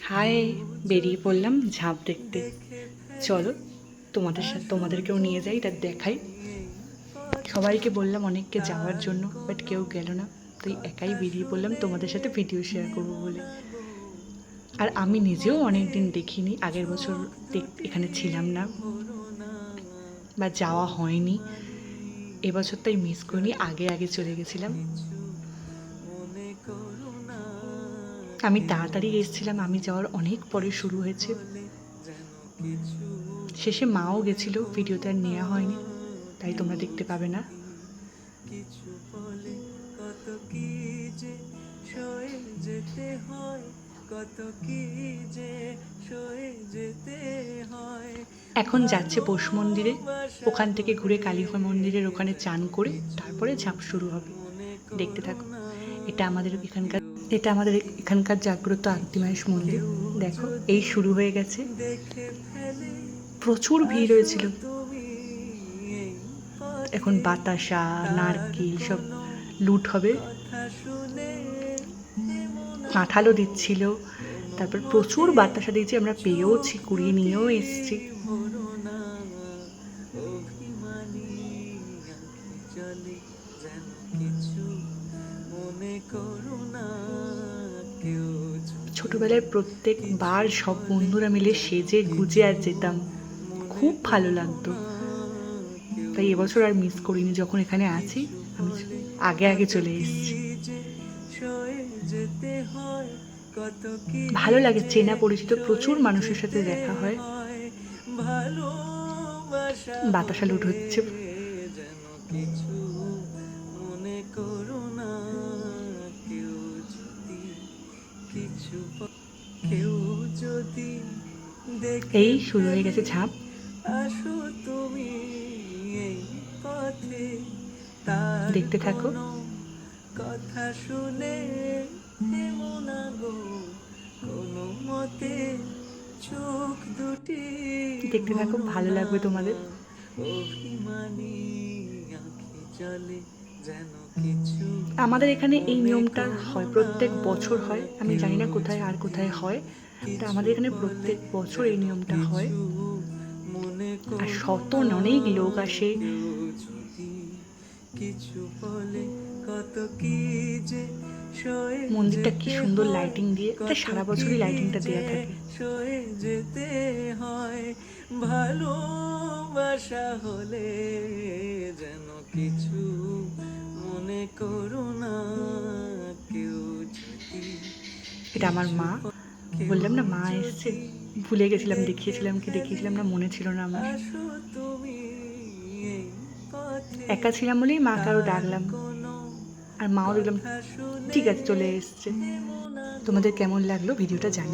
High, বেরিয়ে পড়লাম ঝাঁপ দেখতে। চলো তোমাদেরকেও নিয়ে যাই, এটা দেখাই। সবাইকে বললাম অনেককে যাওয়ার জন্য, বাট কেউ গেল না। তাই একাই বেরিয়ে পড়লাম তোমাদের সাথে ভিডিও শেয়ার করবো বলে। আর আমি নিজেও অনেক দিন দেখিনি, আগের বছর এখানে ছিলাম না বা যাওয়া হয়নি। এবছর তাই মিস করিনি, আগে আগে চলে গেছিলাম। আমি তাড়াতাড়ি এসেছিলাম, আমি যাওয়ার অনেক পরে শুরু হয়েছে। শেষে মাও গেছিল, ভিডিওতে আর নেওয়া হয়নি, তাই তোমরা দেখতে পাবে না। এখন যাচ্ছে পৌষ মন্দিরে, ওখান থেকে ঘুরে কালীঘর মন্দিরের ওখানে চান করে তারপরে ঝাঁপ শুরু হবে। দেখতে থাকো। এটা আমাদের এখানকার জাগ্রত আদ্যিমায়েশ মন্দির। দেখো, এই শুরু হয়ে গেছে। প্রচুর ভিড় হয়েছিল। এখন বাতাসা, নারকেল সব লুট হবে। কাঁঠালও দিচ্ছিল, তারপর প্রচুর বাতাসা দিয়েছি, আমরা পেয়েওছি, কুড়িয়ে নিয়েও এসছি। ছোটবেলায় প্রত্যেকবার সব বন্ধুরা মিলে সেজে গুজে আর যেতাম, খুব ভালো লাগতো। তাই এবছর আর মিস করিনি, যখন এখানে আছি আমি আগে আগে চলে এসেছি। ভালো লাগে, চেনা পরিচিত প্রচুর মানুষের সাথে দেখা হয়। বাতাসা লুট হচ্ছে। এই শুরু হয়ে গেছে ঝাঁপ। দেখতে থাকো। কথা শুনে দেখতে থাকো, ভালো লাগবে তোমাদের। আমাদের এখানে এই নিয়মটা হয়, প্রত্যেক বছর হয়। আমি জানি না কোথায় আর কোথায় হয়, তা আমাদের এখানে প্রত্যেক বছর এই নিয়মটা হয়। আর অনেক লোক আসে। মন্দিরটা কি সুন্দর লাইটিং দিয়ে, এটা সারা বছরই লাইটিংটা দেওয়া থাকে। ভালোবাসা হলে যেন কিছু মনে করো না কেউ। এটা আমার মা, বললাম না মা এসছে, ভুলে গেছিলাম, দেখিয়েছিলাম না, মনে ছিল না আমার। একা ছিলাম বলেই মাকে আরও ডাকলাম, আর মাও দেখলাম ঠিক আছে চলে এসছে। তোমাদের কেমন লাগলো ভিডিওটা জানি।